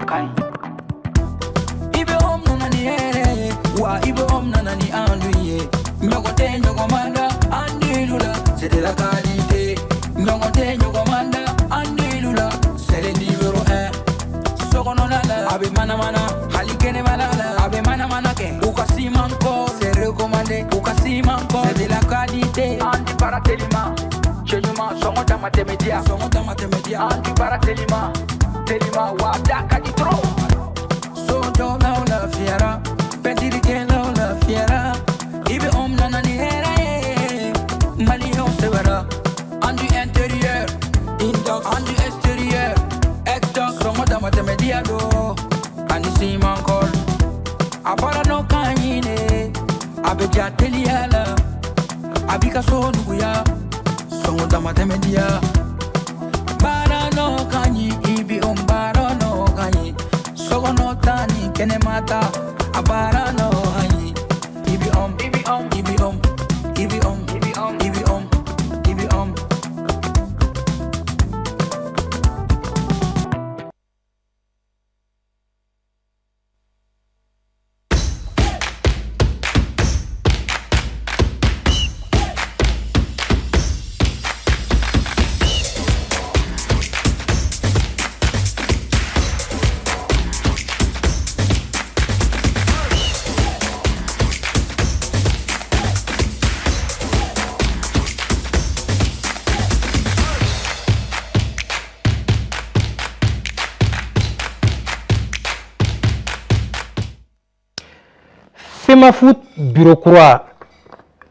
kai ibe om nani ere wa ibe om nani anduye nyogote nyogomanda andilula c'est de la qualité nyogote nyogomanda andilula c'est le numéro 1 sokonona la abe mana halikene malala abe mana ke ukasimanko c'est recommandé ukasimanko c'est de la qualité anti paratelima chenyuma songo matemedia anti paratelima telima wa daka di tro so do na la fiera petiri ke la fiera ibe om nani hera mali on severa andu intérieur indox andu extérieur exdox songo matemedia do ani simanko apara no kanyine abeja teliala abika so nuya songo matemedia bara no kanyi ibi ombara no kanyi sogo no tani kene mata abara no kanyi ibi om FEMA Foot, Bureau Croix,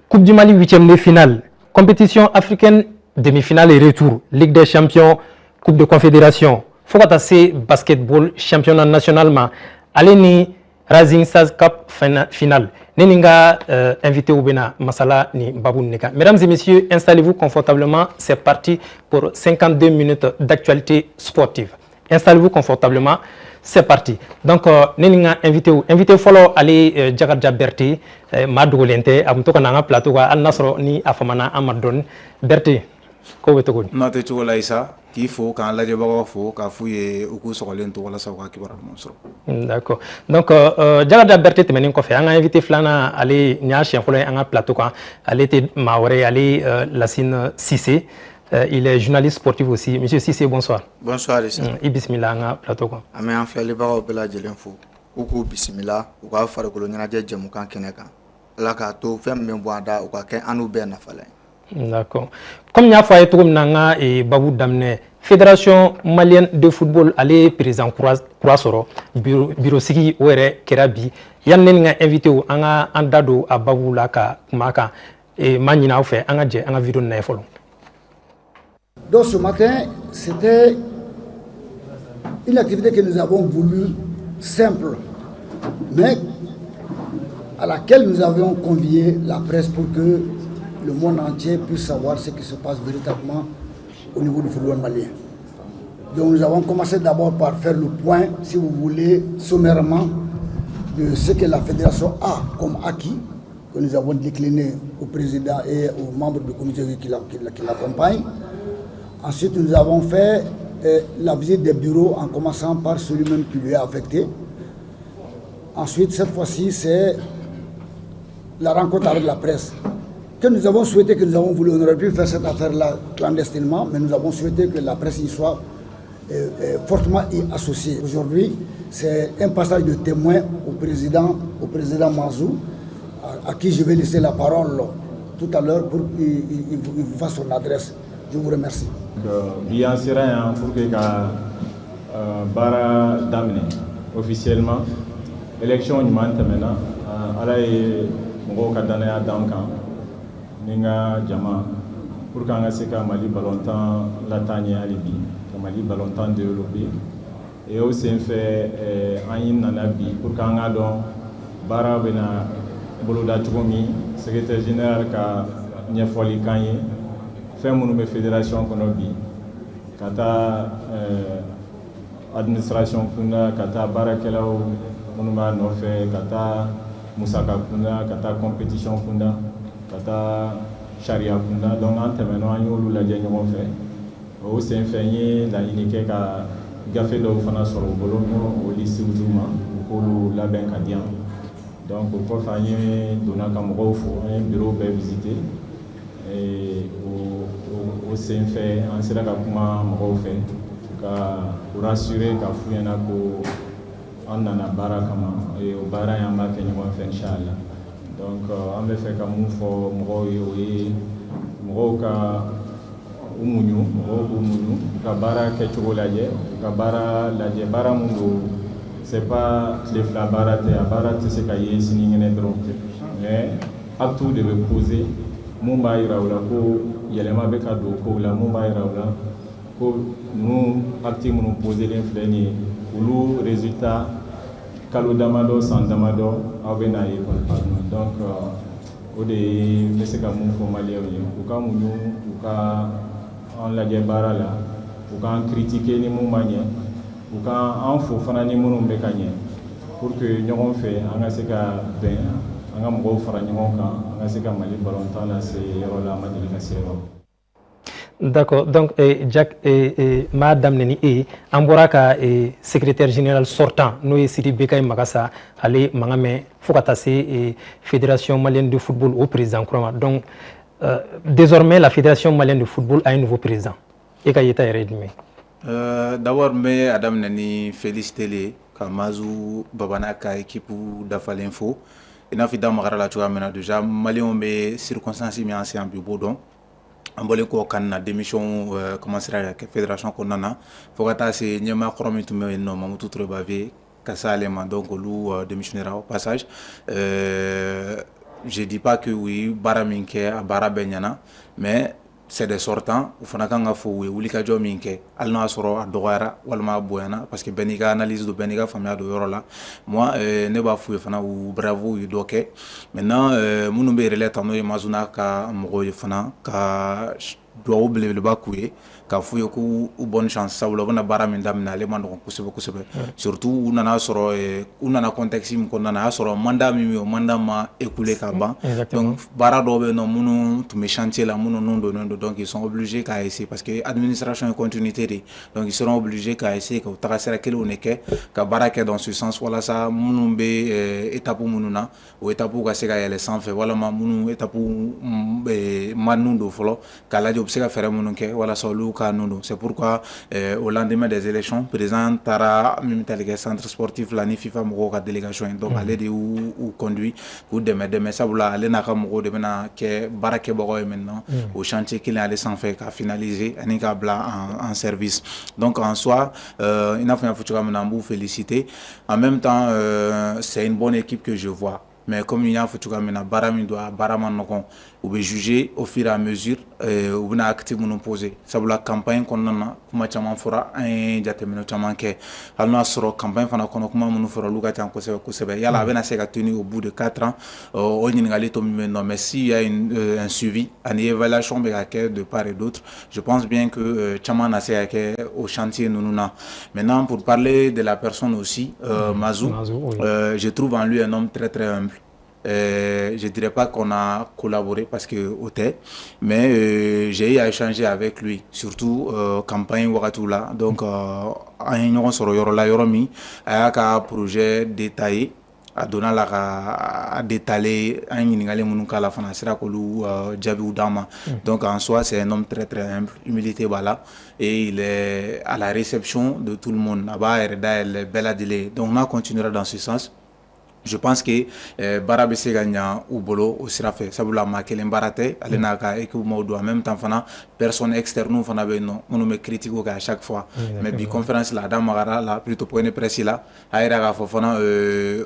Coupe du Mali 8e de finale, compétition africaine demi-finale et retour, Ligue des champions, Coupe de confédération, Fokatase basketball, championnat nationalement, Aleni Rising Stars Cup finale. Neninga invité au Bénin, Masala ni Babou Neka. Mesdames et messieurs, installez-vous confortablement, c'est parti pour 52 minutes d'actualité sportive. Installez-vous confortablement. C'est parti. Donc, nous avons invité follow Ali Jakarta Berti, Madou Lente, Abuntoka Nanga Plateau, Al Nasro ni Afamana Amadon. Berti, comment est-ce que vous êtes? Je suis qu'il faut quand la débat faut qu'à fouiller au coup sur l'ento wala sawa ki baram monsro. D'accord. Donc Jakarta Berti te menin ko fe anga invité flana Ali nya chien follow anga plateau quoi. Ali te Maoré Ali Lassine Cissé. Il est journaliste sportif aussi. Monsieur Cissé, bonsoir. Bonsoir. Bismillah, on a plateau. Amé en fait, les barreaux de la Djelenfou. Ou Bismillah, ou à faire que l'on a déjà Djemoukan Keneka. La Kato, Femme Memboada, ou à Anou Ben Afalin. D'accord. Comme il y a fait tout Nanga et Babou Damne, Fédération malienne de football, allez, président Croissoro, Bureau Siki, Ouere, Kerabi, Yann a invité ou Anga Andado à Babou Laka, Maka, et Manina fait Anga Dje, Anga Vidon Nefolo. Donc ce matin, c'était une activité que nous avons voulu simple, mais à laquelle nous avions convié la presse pour que le monde entier puisse savoir ce qui se passe véritablement au niveau du football malien. Donc nous avons commencé d'abord par faire le point, si vous voulez, sommairement, de ce que la fédération a comme acquis, que nous avons décliné au président et aux membres du comité qui l'accompagnent. Ensuite, nous avons fait la visite des bureaux en commençant par celui-même qui lui est affecté. Ensuite, cette fois-ci, c'est la rencontre avec la presse que nous avons souhaité, que nous avons voulu. On aurait pu faire cette affaire-là clandestinement, mais nous avons souhaité que la presse y soit fortement associée. Aujourd'hui, c'est un passage de témoin au président Manzou, à qui je vais laisser la parole tout à l'heure pour qu'il vous fasse son adresse. Je vous remercie. Bien serein pour que bara damne officiellement élection ni man tamena ala e ngo kadana ya damkan ninga jama pour que seka Mali balontan la tanye alibi Mali balontan développé et aussi fait ayin nanabi pour que don bara bena boloda tukomi secrétaire général ka nyefoli kanye fait mon fédération konobi kata administration kunda kata barakelaw monuma no fait kata musaka kunda kata compétition kunda kata charia kunda donc en termes no anyolu la jenyo fait au c'est fait la inike ka gafe dɔw fana sɔrɔ u bolo n'o lisiw d'u ma u k'olu labɛn ka di yan donc o kɔfɛ an ye donna ka mɔgɔw fo an ye bureau bɛɛ visiter o sen fɛ an sera ka kuma mɔgɔw fɛ ka u rassurer ka f'u ɲɛna ko an nana baara kama o baara in an b'a kɛ ɲɔgɔn fɛ inchallah donc an bɛ fɛ ka mun fɔ mɔgɔw ye o ye mɔgɔw ka u muɲu mɔgɔw k'u muɲu u ka baara kɛcogo lajɛ u ka baara lajɛ baara mun don c'est pas tile fila baara tɛ a baara tɛ se ka ye sinikɛnɛ dɔrɔn mais actes de bɛ poser mun b'a yira u la ko yɛlɛma bɛ ka don kow la mun b'a yira u la ko ninnu actes minnu poselen filɛ nin ye olu résultat kalo damadɔ san damadɔ aw bɛ n'a ye donc o de ye n bɛ se ka mun fɔ maliyɛnw ye u ka muɲu u ka an lajɛ baara la u k'an critiquer ni mun ma ɲɛ u ka an fo fana ni minnu bɛ ka ɲɛ pour que ɲɔgɔn fɛ an ka se ka bɛn an ka mɔgɔw fara ɲɔgɔn kan an ka se ka Mali balontan lase yɔrɔ la a ma deli ka se yɔrɔ. D'accord, donc Jack Madame Neni an bɔra ka secrétaire général sortant n'o ye Sidi Bekayi Magasa ale mankan mɛn fo ka taa se fédération malienne de football au président kura ma donc désormais la fédération malienne de football a un nouveau président e ka yeta yɛrɛ ye jumɛn? D'abord n bɛ a daminɛ ni féliciter ka Mazu Babana ka équipe dafalen fo i n'a fɔ i da magara la cogoya min na déjà maliyɛnw bɛ circonstance min an se an bi b'o dɔn an bɔlen kɔ ka na démission commencera ka kɛ fédération kɔnɔna na fo ka taa se ɲɛmaa kɔrɔ min tun bɛ yen nɔ Mamutu Ture Bave ka se ale ma donc olu démissionnera au passage je dis pas que oui baara min kɛ a baara bɛɛ ɲɛna mais c'est des sortants u fana kan ka fɔ u ye wulikajɔ min kɛ hali n'a sɔrɔ a dɔgɔyara walima a bonyana parce que bɛɛ n'i ka analyse don bɛɛ n'i ka faamuya don yɔrɔ la moi ne b'a f'u ye fana u bravo u ye dɔ kɛ maintenant minnu bɛ relais ta n'o ye Mazuna ka mɔgɔw ye fana ka duwawu belebeleba k'u ye k'a f'u ye k'u bonne chance sabula u bɛna baara min daminɛ ale ma nɔgɔn kosɛbɛ kosɛbɛ surtout u nana sɔrɔ u nana contexte min kɔnɔna na a y'a sɔrɔ mandat min bɛ yen o mandat ma écoulé ka ban donc baara dɔw bɛ yen nɔ minnu tun bɛ chantier la minnu nun donnen don donc ils sont obligés k'a essayer parce que administration ye continuité de donc ils seront obligés k'a essayer ka u taga sira kelenw de kɛ ka baara kɛ dans ce sens walasa minnu bɛ étape minnu na o étape ka se ka yɛlɛ sanfɛ walama minnu étape ma nun don fɔlɔ k'a lajɛ u bɛ se ka fɛɛrɛ minnu kɛ walasa olu ka nun don c'est pourquoi au lendemain des élections président taara min tali kɛ centre sportif la ni FIFA mɔgɔw ka délégation ye donc ale de y'u conduit k'u dɛmɛ sabula ale n'a ka mɔgɔw de bɛna kɛ baarakɛbagaw ye maintenant au chantier kelen ale sanfɛ ka finaliser ani k'a bila en service donc en soi i n'a fɔ n y'a fɔ cogoya min na an b'u féliciter en même temps c'est une bonne équipe que je vois mais comme il y a fɔ cogoya min na baara min don a baara ma nɔgɔn u bɛ juger au fur et à mesure u bɛna acte minnu poser sabula campagne kɔnɔna na kuma caman fɔra an ye jateminɛ caman kɛ hali n'a sɔrɔ campagne fana kɔnɔ kuma minnu fɔra olu ka ca kosɛbɛ kosɛbɛ yala a bɛna se ka tenir au bout de 4 ans o ɲininkali to min bɛ yen nɔ mais s'il y a un suivi ani évaluation bɛ ka kɛ de part et d'autre je pense bien que caman na se ka kɛ au chantier ninnu na maintenant pour parler de la personne aussi Mazou je trouve en lui un homme très très humble. Je dirais pas qu'on a collaboré parce que mais j'ai eu à échanger avec lui surtout campagne wagati la donc an ye ɲɔgɔn sɔrɔ yɔrɔ la yɔrɔ min a y'a ka projet détaillé a donna la ka détailler an ɲininkali minnu k'a la fana a sera k'olu jaabiw d'an ma donc en soi c'est un homme très très humble humilité b'a la et il est à la réception de tout le monde a b'a yɛrɛ dayɛlɛ bɛɛ lajɛlen donc n'a continuera dans ce sens je pense que baara bɛ se ka ɲa u bolo o sira fɛ sabula maa kelen baara tɛ ale n'a ka équipement don en même temps fana personne externe fana bɛ yen nɔ minnu bɛ critique kɛ à chaque fois mais bi conférence la a da magara la plutôt point de presse la a yɛrɛ k'a fɔ fana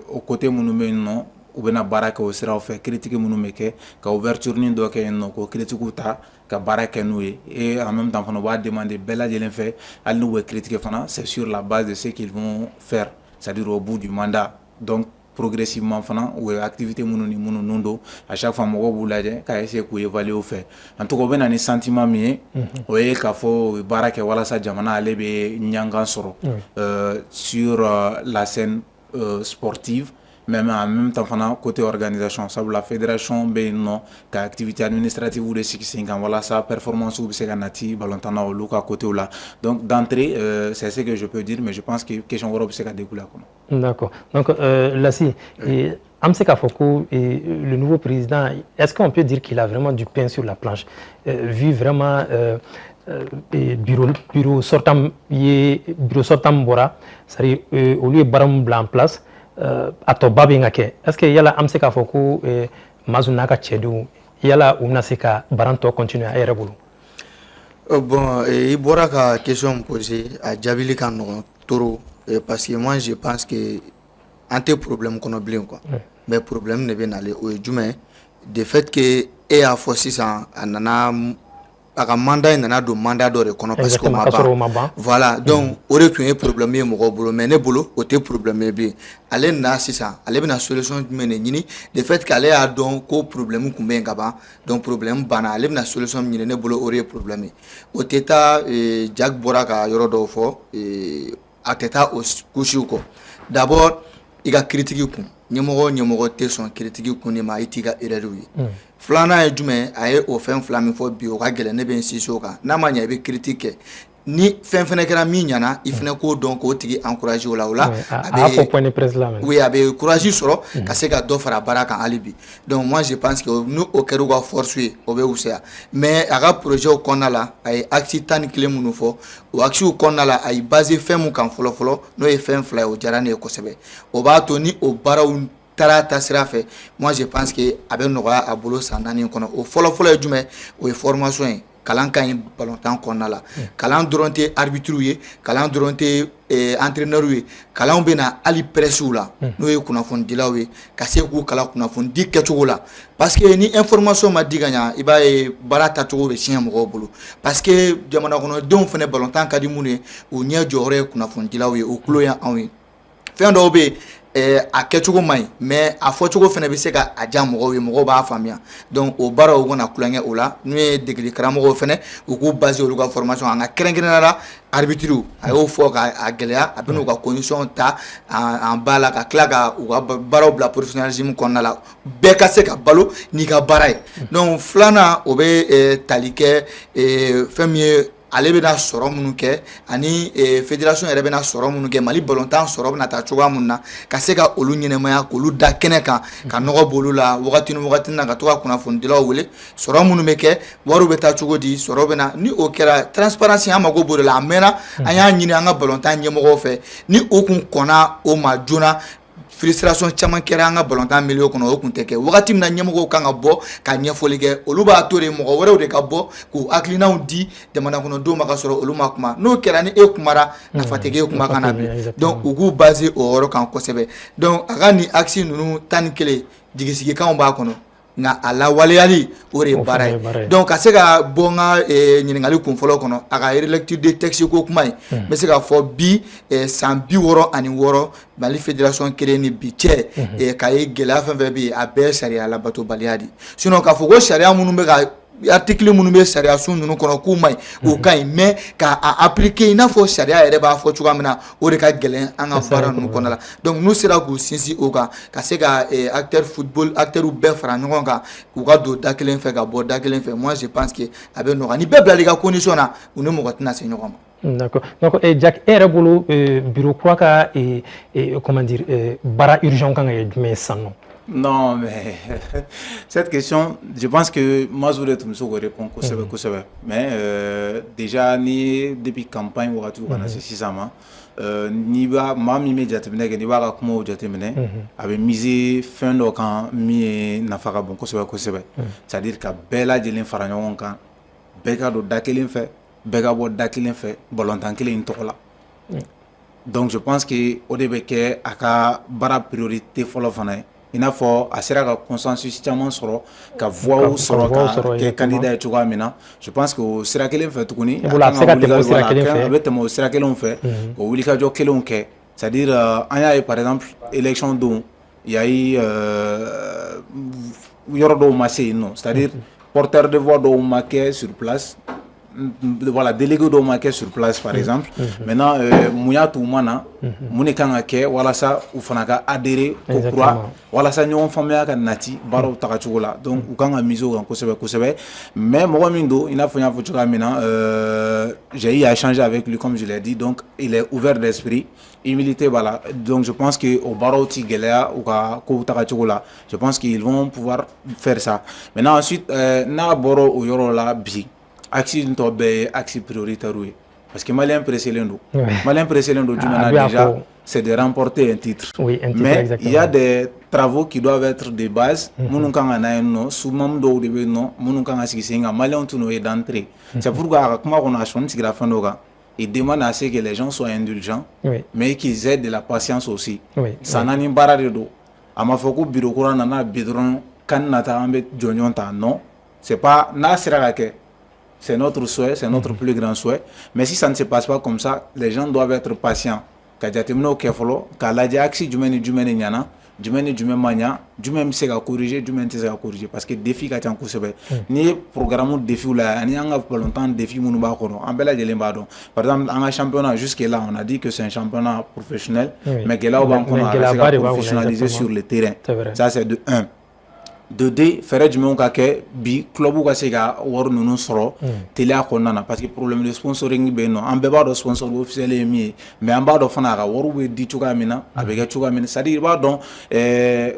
o côté minnu bɛ yen nɔ u bɛna baara kɛ o siraw fɛ critique minnu bɛ kɛ ka ouverture ni dɔ kɛ yen nɔ k'o critique ta ka baara kɛ n'u ye et en même temps fana u b'a demander bɛɛ lajɛlen fɛ hali n'u bɛ critiquer fana c'est sur la base de ce qu'ils vont faire c'est-à-dire au bout du mandat donc progressivement fana ou activité minnu ni minnu nun don à chaque fois mɔgɔw b'u lajɛ k'a essayer k'u évaluer o fɛ en tout cas o bɛ na ni sentiment min ye o ye k'a fɔ u ye baara kɛ walasa jamana ale bɛ ɲangan sɔrɔ sur la scène sportive mais en même temps fana côté organisation ça la fédération be non ka activité administrative ou de sikisinga voilà ça performance ou se ganati balontana au luka côté là donc d'entrée c'est ce que je peux dire mais je pense que question Europe c'est ka découler comme d'accord donc Lassi Amseka Foko et le nouveau président, est-ce qu'on peut dire qu'il a vraiment du pain sur la planche vu vraiment bureau sortant Bora, c'est-à-dire au lieu de Baram blanc en place, à Tobabi Ngake, est-ce qu'il y a la Amseka Foko Mazunaka Tchedou, il y a la Unaseka Baranto continue à Erebolo? Bon, il y a une question posée à Djabili Kano Toro, parce que moi je pense que un tes problème qu'on a oublié quoi. Mais problème ne vient aller au jumet de fait que et à force ça nana a mandat nana do mandat do reconnaître parce que voilà donc aurait pu un problème mo bolo mais ne bolo o te problème bien aller na ça aller na solution mene ni de fait qu'aller a donc ko problème ko ben gaba donc problème bana aller na solution ni ne bolo aurait problème o teta Jack Boraka yoro do fo a teta o coucher ko d'abord il a critiqué kun nyemɔgɔ tɛ sɔn critique kun de ma i t'i ka erreur ye filanan ye jumɛn a ye o fɛn fila min fɔ bi o ka gɛlɛn ne bɛ insister o kan n'a ma ɲɛ i bɛ critique kɛ ni fɛn fɛnɛ kɛra min ɲana i fɛnɛ k'o dɔn k'o tigi encourager o la o la a bɛ courage sɔrɔ ka se ka dɔ fara baara kan hali bi donc moi je pense que ni o kɛra u ka force ye o bɛ wusaya mais a ka projet o kɔnɔna la a ye axe 11 minnu fɔ o axe kɔnɔna la a ye basé fɛn mun kan fɔlɔ fɔlɔ n'o ye fɛn fila ye o diyara ne ye kosɛbɛ o b'a to ni o baaraw taara tasira fɛ moi je pense que a bɛ nɔgɔya a bolo san 4 kɔnɔ o fɔlɔ ye jumɛn o ye formation ye kalan ka ɲi ballontan kɔnɔna la kalan dɔrɔn tɛ arbitre ye kalan dɔrɔn tɛ entraîneur ye kalan bɛ na hali presse la n'o ye kunnafonidilaw ye ka se k'u kalan kunnafonidi kɛcogo la parce que ni information ma di ka ɲa i b'a ye baara tacogo bɛ tiɲɛ mɔgɔw bolo parce que jamana kɔnɔdenw fana ballontan ka di minnu ye u ɲɛ jɔyɔrɔ ye kunnafonidilaw ye o tulo ye anw ye fɛn dɔw bɛ a kɛcogo man ɲi mais a fɔcogo fana bɛ se ka a diya mɔgɔw ye mɔgɔw b'a faamuya donc o baaraw u kana kulonkɛ o la n'u ye degeli karamɔgɔw fana u k'u baser olu ka formation an ka kɛrɛnkɛrɛnnenya la arbitre a y'o fɔ k'a gɛlɛya a bɛ n'u ka condition ta en bas la ka tila ka u ka baaraw bila professionnalisme kɔnɔna la bɛɛ ka se ka balo n'i ka baara ye donc filanan o bɛ tali kɛ fɛn min ye ale bɛna sɔrɔ minnu kɛ ani fédération yɛrɛ bɛna sɔrɔ minnu kɛ Mali ballontan sɔrɔ bɛna taa cogoya minnu na ka se ka olu ɲɛnɛmaya k'olu da kɛnɛ kan ka nɔgɔ b'olu la wagati ni wagati na ka to ka kunnafonidilaw wele sɔrɔ minnu bɛ kɛ wariw bɛ taa cogo di sɔrɔ bɛna ni o kɛra transparency an mago b'o de la a mɛnna an y'a ɲini an ka ballontan ɲɛmɔgɔw fɛ ni o kun kɔnna o ma joona frustration caman kɛra an ka ballontan milieu kɔnɔ o kun tɛ kɛ wagati min na ɲɛmɔgɔw kan ka bɔ ka ɲɛfɔli kɛ olu b'a to de mɔgɔ wɛrɛw de ka bɔ k'u hakilinaw di jamana kɔnɔdenw ma ka sɔrɔ olu ma kuma n'o kɛra ni e kumara nafa tɛ k'e kuma kan na bilen donc u k'u baser o yɔrɔ kan kosɛbɛ donc a ka nin axe ninnu 11 jigisigikanw b'a kɔnɔ nka a lawaleyali o de ye baara ye donc ka se ka bɔ n ka ɲininkali kun fɔlɔ kɔnɔ a ka relecture de texte ko kuma ye n bɛ se k'a fɔ bi san 66 Mali fédération kelen ni bi cɛ k'a ye gɛlɛya fɛn fɛn bɛ yen a bɛɛ ye sariya labatobaliya de sinon k'a fɔ ko sariya minnu bɛ ka article minnu bɛ sariya sun ninnu kɔnɔ k'u ma ɲi o ka ɲi mais k'a appliquer i n'a fɔ sariya yɛrɛ b'a fɔ cogoya min na o de ka gɛlɛn an ka baara ninnu kɔnɔna la donc n'u sera k'u sinsin o kan ka se ka acteurs bɛɛ fara ɲɔgɔn kan k'u ka don da kelen fɛ ka bɔ da kelen fɛ moi je pense que a bɛ nɔgɔya ni bɛɛ bila i ka condition na u ni mɔgɔ tɛna se ɲɔgɔn ma. D'accord. Donc, Jack, et bolo bureau quoi comment dire, bara urgent quand il y a sans nom. Non, mais cette question, je pense que moi, je voudrais répondre mais déjà, depuis campagne, on a tout c'est 6 ans. Ni ba mam immédiatement que ni ba ka kuma o jateminɛ a bɛ mise fɛn dɔ kan min ye nafa ka bon kosɛbɛ kosɛbɛ c'est à dire ka bɛɛ lajɛlen fara ɲɔgɔn kan bɛɛ ka don da kelen fɛ bɛɛ ka bɔ da kelen fɛ ballontan kelen in tɔgɔ la donc je pense que o de bɛ kɛ a ka baara priorité fɔlɔ fana ye i n'a fɔ a sera ka consensus caman sɔrɔ ka voix sɔrɔ ka kɛ candidat ye cogoya min na je pense que o sira kelen fɛ tuguni a bɛ tɛmɛ o sira kelenw fɛ o wulikajɔ kelenw kɛ c'est à dire an y'a ye par exemple élection don il y a eu yɔrɔ dɔw ma se yen nɔ c'est à dire porteur de voix dɔw ma kɛ sur place voilà délégué dɔw ma kɛ sur place par exemple maintenant mun y'a to u ma na mun de kan ka kɛ walasa u fana ka adhérer ko kura walasa ɲɔgɔn faamuya ka nati baaraw tagacogo la donc u kan ka miser o kan kosɛbɛ kosɛbɛ mais mɔgɔ min don i n'a fɔ n y'a fɔ cogoya min na j'ai eu à échanger avec lui comme je l'ai dit donc il est ouvert d'esprit humilité b'a la donc je pense que o baaraw ti gɛlɛya u ka kow tagacogo la je pense qu'ils vont pouvoir faire ça maintenant ensuite n'a bɔra o yɔrɔ la bi axe tɔ bɛɛ ye axe prioritaire ye parce que malien presselen don malien presselen don jumɛn na déjà c'est de remporter un titre mais exactement. Il y a des travaux qui doivent être de base minnu kan ka na yen nɔ sumamu dɔw de bɛ yen nɔ minnu kan ka sigi sen kan malien tun n'o ye d'entrée c'est pourquoi a ka kuma kɔnɔ a sɔnni sigira fɛn dɔ kan il demande à ce que les gens soient indulgents mais qu'ils aient de la patience aussi sanna ni baara de don a ma fɔ ko bureau kura nana bi dɔrɔn kan nata an bɛ jɔnjɔn ta non c'est pas n'a sera ka kɛ. C'est notre souhait, c'est notre plus grand souhait. Mais si ça ne se passe pas comme ça, les gens doivent être patients. Ka jateminɛw kɛ fɔlɔ, k'a lajɛ axe jumɛn ni jumɛn de ɲana, jumɛn ni jumɛn ma ɲa, jumɛn bɛ se ka corriger, jumɛn tɛ se ka corriger. Parce que défi ka ca kosɛbɛ. N'i ye programme défi la ani an ka balontan défi minnu b'a kɔnɔ, an bɛɛ lajɛlen b'a dɔn. Par exemple, an ka championnat jusque là, on a dit que c'est un championnat professionnel, mais gɛlɛyaw b'an kɔnɔ a ka se ka professionnaliser sur le terrain. Ça c'est de 1. De deux, fɛɛrɛ jumɛnw ka kɛ bi club ka se ka wari ninnu sɔrɔ teliya kɔnɔna na parce que problème de sponsoring bɛ yen nɔ an bɛɛ b'a dɔn sponsor officiel ye min ye mais an b'a dɔn fana a ka wariw bɛ di cogoya min na a bɛ kɛ cogoya min na c'est à dire i b'a dɔn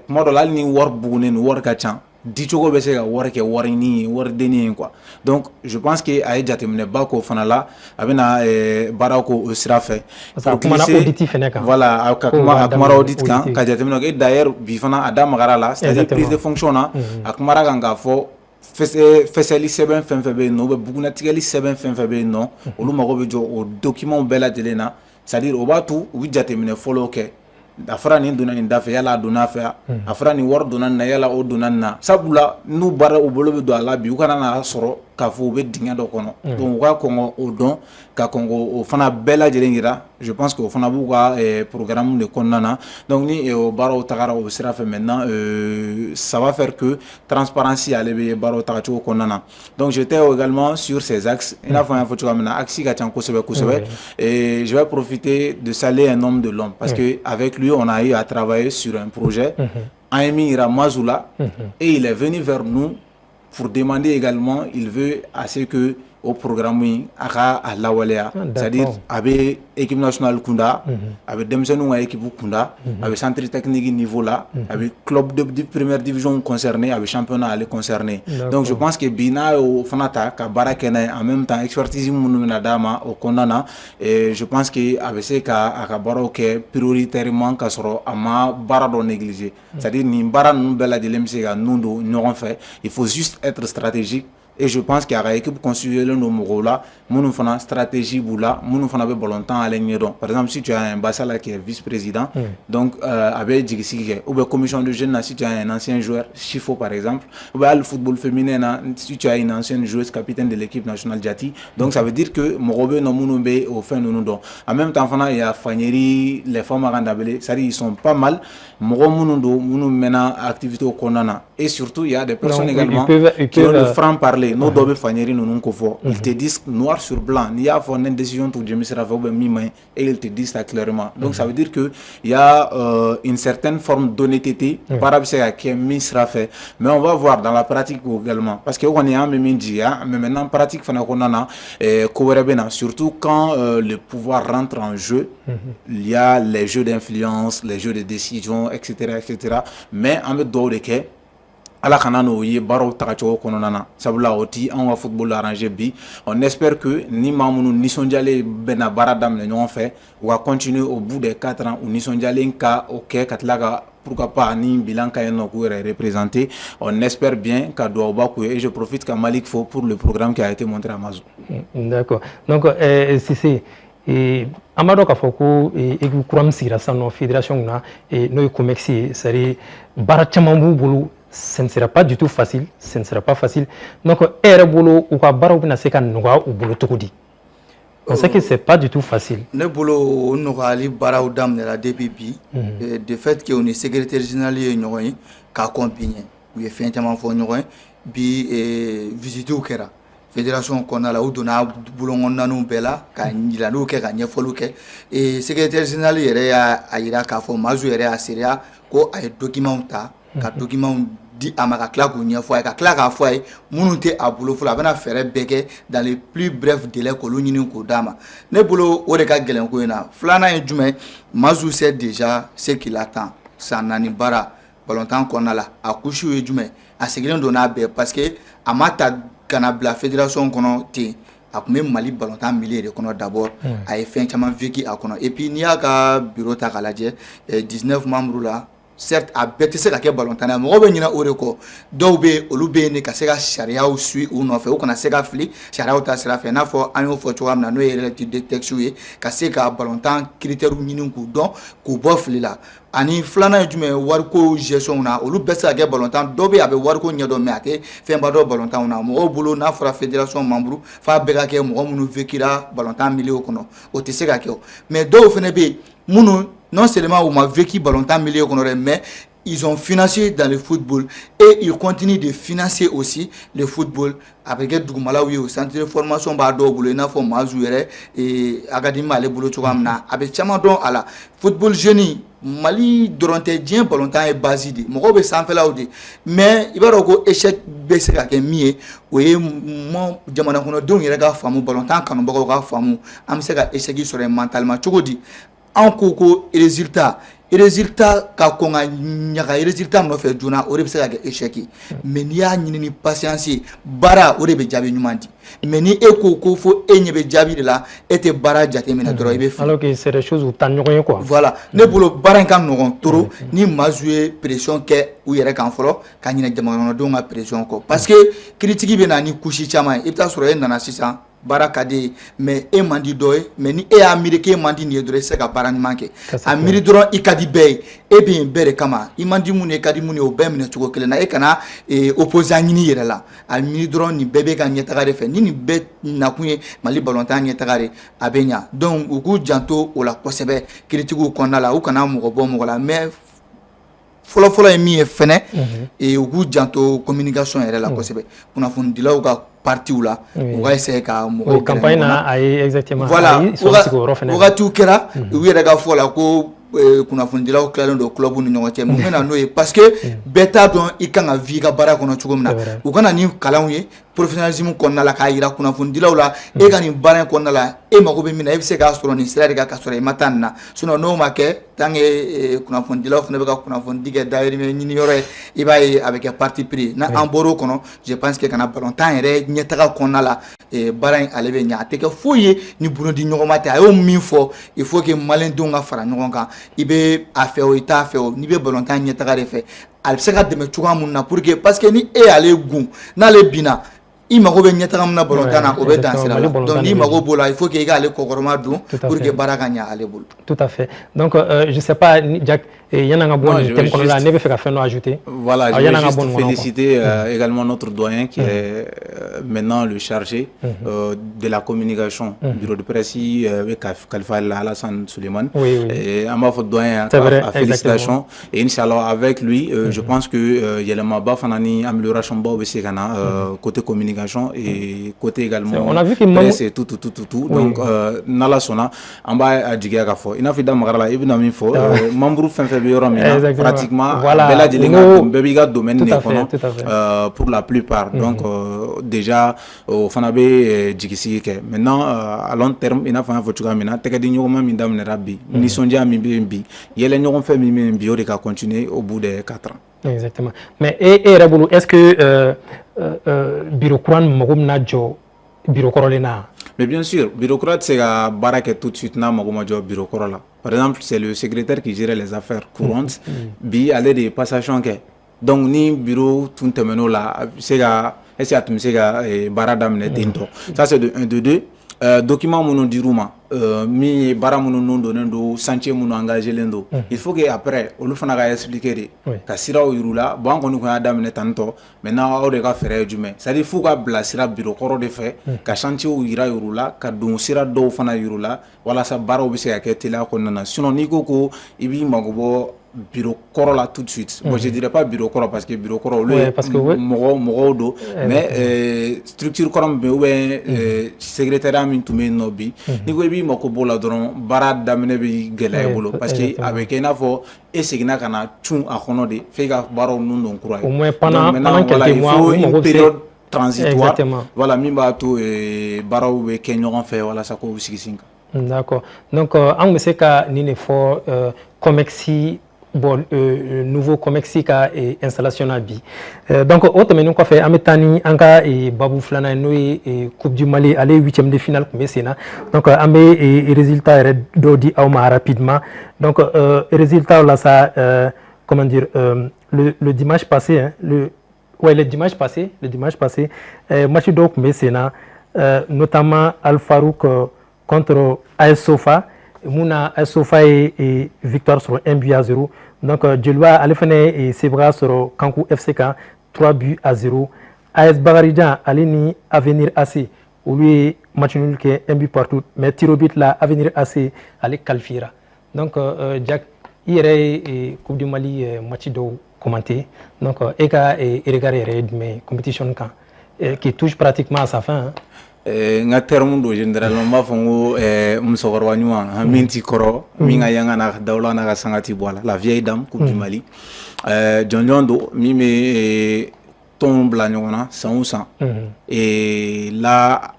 kuma dɔ la hali ni wari bugunen don wari ka ca di cogo bɛ se ka wari kɛ warini ye waridenni ye quoi donc je pense que a ye jateminɛba k'o fana la a bɛna baaraw k'o sira fɛ pour glisser voilà a ka kumara audit kan ka jateminɛ kɛ d'ailleurs bi fana a da magara la c'est à dire prise de fonction na a kumara kan k'a fɔ fɛsɛli sɛbɛn fɛn fɛn bɛ yen nɔ ou bien bugunatigɛli sɛbɛn fɛn fɛn bɛ yen nɔ olu mago bɛ jɔ o document bɛɛ lajɛlen na c'est à dire o b'a to u bɛ jateminɛ fɔlɔ kɛ a fɔra nin donna nin da fɛ yala a donna fɛ a fɔra nin wari donna nin na yala o donna nin na sabula n'u baara u bolo bɛ don a la bi u kana n'a sɔrɔ k'a fɔ u bɛ dingɛ dɔ kɔnɔ donc u ka kɔn o dɔn ka kɔn o fana bɛɛ lajɛlen yira je pense que o fana b'u ka programme de kɔnɔna na donc ni o baaraw tagara o sira fɛ maintenant ça va faire que transparence ale bɛ baaraw tagacogo kɔnɔna na donc j'étais également sur ces axes i n'a fɔ n y'a fɔ cogoya min na axe ka ca kosɛbɛ kosɛbɛ et je vais profiter de saluer un homme de l'homme parce que avec lui on a eu à travailler sur un projet Aimi Ramazoula et il est venu vers nous pour demander également, il veut à ce que au programme à la Walea, c'est-à-dire avec équipe nationale Kunda, avec Demsenou à équipe Kunda, avec centre technique niveau là, avec club de première division concerné, avec championnat à les concerner. Donc je pense que Bina au Fanata, Kabarakena, en même temps expertise Mounouna Dama au Kondana, et je pense que avec ce cas à Kabaroke prioritairement Kasoro Ama Barado négligé. C'est-à-dire ni Baran Bella de l'MCA, nous n'aurons fait. Il faut juste être stratégique. Et je pense qu'il y a une équipe constituée de nos là, nous faisons stratégie boula, nous faisons un longtemps à l'aignedon. Par exemple, si tu as un Bassala qui est vice-président, donc avec Djigisi, ou bien commission de jeunes, si tu as un ancien joueur, Chifo par exemple, ou bien le football féminin, si tu as une ancienne joueuse capitaine de l'équipe nationale Djati, donc ça veut dire que Morobe no Mounoube au fin de nous don. En même temps, il y a Fanyeri, les femmes à Randabele, ça dit ils sont pas mal. Moro Mounundo, Mounou maintenant activité au Konana. Et surtout, il y a des personnes également qui ont le franc-parler. Nos dobé Fanyeri nous confort. Ils te disent noir sur blanc. Il y a une décision pour James Raffaele et ils te disent ça clairement. Donc ça veut dire que il y a une certaine forme d'honnêteté par rapport à ce qui est mis Raffaele. Mais on va voir dans la pratique également. Parce que on est en même mais maintenant en pratique, surtout quand le pouvoir rentre en jeu, il y a les jeux d'influence, les jeux de décision, etc. etc. Mais en même temps, ala kana no ye baro tagacho konona na sabula oti an wa football arrangé bi on espère que ni mamunu ni sonjale bena baradam ne ñon fait ou va continuer au bout des 4 ans ou ni sonjale ka OK katlaga pourquoi pas ni bilan kayeno ko représenter on espère bien ka doba ko et je profite ka Malik Fo pour le programme qui a été montré à Mazou. D'accord. Donc si Amado Kafoko et Kuram Sira Sano Fédération na et no Comexi c'est Barachamambu bulu ce ne sera pas du tout facile, ce ne sera pas facile. Donc, Erebolo ou Kabaro Naseka Noga ou Bolo Tokodi. On sait que ce n'est pas du tout facile. Le Bolo Nogali Barao Dam de la DPP, de fait qu'on est secrétaire général de Noé, qu'a accompagné. Oui, effectivement, il faut Noé, bi visiter au Kera. fédération kɔnɔna la u donna bolokɔnɔnaw bɛɛ la ka yiraliw kɛ ka ɲɛfɔliw kɛ et secrétaire général yɛrɛ y'a yira k'a fɔ Mazu yɛrɛ y'a seereya ko a ye document ta ka document di a ma ka tila k'u ɲɛfɔ a ye ka tila k'a fɔ a ye minnu tɛ a bolo fɔlɔ a bɛna fɛɛrɛ bɛɛ kɛ dans les plus brefs délais k'olu ɲini k'o d'a ma ne bolo o de ka gɛlɛn ko in na filanan ye jumɛn Mazu sait déjà ce qu'il attend san 4 baara balontan kɔnɔna la a kusiw ye jumɛn a sigilen don n'a bɛɛ parce que a ma ta kana bila fédération kɔnɔ ten a tun bɛ Mali balontan milieu de kɔnɔ d'abord a ye fɛn caman vécu a kɔnɔ et puis n'i y'a ka bureau ta k'a lajɛ 19 membres la certes a bɛɛ tɛ se ka kɛ balontan ye mɔgɔw bɛ ɲinɛ o de kɔ dɔw bɛ olu bɛ yen ka se ka sariyaw suit u nɔfɛ u kana se ka fili sariyaw ta sira fɛ i n'a fɔ an y'o fɔ cogoya min na n'o ye réalité de texte ye ka se ka balontan critères ɲini k'u dɔn k'u bɔ fili la ani filanan ye jumɛn wariko gestion na olu bɛɛ se ka kɛ balontan dɔw bɛ a bɛ wariko ɲɛdɔn mais a tɛ fɛnba dɔn balontan na mɔgɔw bolo n'a fɔra fédération membre f'a bɛɛ ka kɛ mɔgɔ minnu vécura balontan milieu kɔnɔ o tɛ se ka kɛ o mais dɔw fana bɛ yen minnu non seulement on m'a vécu balontan milieu kɔnɔ mais ils ont financé dans le football et ils continuent de financer aussi le football avec dugumalaw ye au centre de formation b'a dɔw bolo i n'a fɔ Mazu yɛrɛ académie ale bolo cogoya min na a bɛ caman dɔn a la football jeune Mali dɔrɔn tɛ diɲɛ balontan ye base de mɔgɔw bɛ sanfɛlaw de mais i b'a dɔn ko échec bɛ se ka kɛ min ye o ye jamana kɔnɔdenw yɛrɛ ka faamu balontan kanubagaw ka faamu an bɛ se ka échec sɔrɔ mentalement cogo di an ko résultat ka kɔn ka ɲaga résultat nɔfɛ joona o de bɛ se ka kɛ échec ye mais n'i y'a ɲini ni patience ye baara o de bɛ jaabi ɲuman di mais ni e ko fo e ɲɛ bɛ jaabi de la e tɛ baara jateminɛ dɔrɔn i bɛ fili alors que c'est des choses u ta ɲɔgɔn ye quoi voilà ne bolo baara in ka nɔgɔn trop ni Mazu ye pression kɛ u yɛrɛ kan fɔlɔ ka ɲinɛ jamanakɔnɔdenw ka pression kɔ parce que critique bɛ na ni couche caman ye i bɛ taa sɔrɔ e nana sisan baara ka di mais e man di dɔ ye mais ni e y'a miiri k'e man di nin ye dɔrɔn i tɛ se ka baara ɲuman kɛ a miiri dɔrɔn i ka di bɛɛ ye e bɛ yen bɛɛ de kama i man di mun ye i ka di mun ye o bɛɛ minɛ cogo kelen na e kana opposant ɲini yɛrɛ la a miiri dɔrɔn nin bɛɛ bɛ ka ɲɛtaga de fɛ ni nin bɛɛ nakun ye Mali balontan ɲɛtaga de a bɛ ɲa donc u k'u janto o la kosɛbɛ critiquew kɔnɔna la u kana mɔgɔ bɔ mɔgɔ la mais fɔlɔ ye min ye fɛnɛ u k'u janto communication yɛrɛ la kosɛbɛ kunnafonidilaw ka partiw la u ka essayer ka mɔgɔw campagne na a ye exactement voilà wagatiw kɛra u yɛrɛ ka fɔ la ko kunnafonidilaw tilalen don club ni ɲɔgɔn cɛ mun bɛ na n'o ye parce que bɛɛ t'a dɔn i kan ka vi ka baara kɔnɔ cogo min na u kana ni kalanw ye professionnalisme kɔnɔna la k'a yira kunnafonidilaw la e ka nin baara in kɔnɔna la e mago bɛ min na e bɛ se k'a sɔrɔ nin sira de kan ka sɔrɔ i ma taa nin na sinon n'o ma kɛ tant que kunnafonidilaw fana bɛ ka kunnafonidi kɛ dayirimɛ ɲini yɔrɔ ye i b'a ye a bɛ kɛ parti pris n'an bɔr'o kɔnɔ je pense que kana balontan yɛrɛ ɲɛtaga kɔnɔna la baara in ale bɛ ɲɛ a tɛ kɛ foyi ye ni burundi ɲɔgɔnma tɛ a y'o min fɔ il faut que maliyɛndenw ka fara ɲɔgɔn kan i bɛ a fɛ o i t'a fɛ o n'i bɛ balontan ɲɛtaga de fɛ a bɛ se ka dɛmɛ cogoya mun na pour que parce que ni e y'ale gun n'ale binna i mago bɛ ɲɛtaga min na balontan na o bɛ dan sira la donc n'i mago b'o la il faut que i k'ale kɔkɔrɔma dun pour que baara ka ɲɛ ale bolo. Tout à fait donc je sais pas Jack yan'an ka bɔ nin thème kɔnɔ la ne bɛ fɛ ka fɛn dɔ ajouter. Voilà, je vais juste féliciter également notre doyen qui est maintenant le chargé de la communication bureau de presse Khalifa Alassane Suleiman et an b'a fɔ doyen a félicitations et inchallah avec lui je pense que yɛlɛmaba fana ni amélioration baw bɛ se ka na côté communication et côté également presse et tout donc n'Ala sɔnna an b'a jigiya k'a fɔ i n'a fɔ i da magara la i bɛna min fɔ membre fɛn fɛn bɛ yɔrɔ min na pratiquement bɛɛ lajɛlen ka bɛɛ b'i ka domaine de kɔnɔ pour la plupart donc déjà o fana bɛ jigisigi kɛ maintenant à long terme i n'a fɔ an y'a fɔ cogoya min na tɛgɛdi ɲɔgɔnma min daminɛra bi nisɔndiya min bɛ yen bi yɛlɛ ɲɔgɔn fɛ min bɛ yen bi o de ka continuer au bout de 4 ans. Exactement mais e yɛrɛ bolo est-ce que bureau kura mago bɛna jɔ bureau kɔrɔlen na. Mais bien sûr, bureau kura tɛ se ka baara kɛ tout de suite n'a mago ma jɔ bureau kɔrɔ la. Par exemple, c'est le secrétaire qui gère les affaires courantes. Bi ale de ye passation kɛ. Donc ni bureau tun tɛmɛn'o la a bɛ se ka est-ce que a tun bɛ se ka baara daminɛ ten tɔ. Ça c'est de 1 de 2. Document minnu dir'u ma min ye baara minnu nun donnen don chantier minnu engagélen don il faut que après olu fana ka expliquer de ka siraw yir'u la bon an kɔni kun y'a daminɛ tan tɔ maintenant aw de ka fɛɛrɛ ye jumɛn c'est à dire f'u ka bila sira bureau kɔrɔ de fɛ ka chantier yir'u la ka don sira dɔw fana yir'u la walasa baaraw bɛ se ka kɛ teliya kɔnɔna na sinon n'i ko ko i b'i mago bɔ bureau kɔrɔ la tout de suite. Bon, je dirais pas bureau kɔrɔ parce que bureau kɔrɔ olu Ouais, parce que ouais. mɔgɔw do mais structure kɔrɔ min bɛ ou bien secrétariat min tun bɛ yen nɔ bi ni ko i b'i mako b'o la dɔrɔn baara daminɛ bɛ gɛlɛya i bolo parce que a bɛ kɛ i n'a fɔ e seginna ka na cun a kɔnɔ de f'e ka baaraw nun don kura ye. Au moins pendant voilà, quelques mois il faut une période transitoire. Exactement. Voilà, min b'a to baaraw bɛ kɛ ɲɔgɔn fɛ walasa k'o sigi sen kan. D'accord. Donc, on me sait qu'à Ninefo, Comexi, bon, nouveau Comexi ka installation à bi. Donc, autre menu qu'on fait, Ametani, Anga et Babou Flana, nous Coupe du Mali, aller 8e de finale comme Sénat. Donc, Amé et résultat d'Odi Auma rapidement. Donc, résultat là, ça, comment dire, le dimanche passé, hein, le dimanche passé, match d'Ok Sénat, notamment Al Farouk contre AS Sofa. Mouna AS Sofa et victoire sur 1-0. Donc, Djelwa Alefene et Sebra sur Kankou FCK 3-0. AS Bagaridjan Aleni Avenir AC. Où lui match nul qui est 1 but partout. Mais Tirobit là Avenir AC allait Kalfira. Donc, Jack, hier Coupe du Mali match de commenté. Donc, Eka et regarder mes compétitions qui touche pratiquement à sa fin. Hein. Nga terme do généralement ma fongo musokoro nyuma minti koro minga yanga na dawla na sangati bola la vieille dame Coupe du Mali John do mi me tombe la nyona 100% et là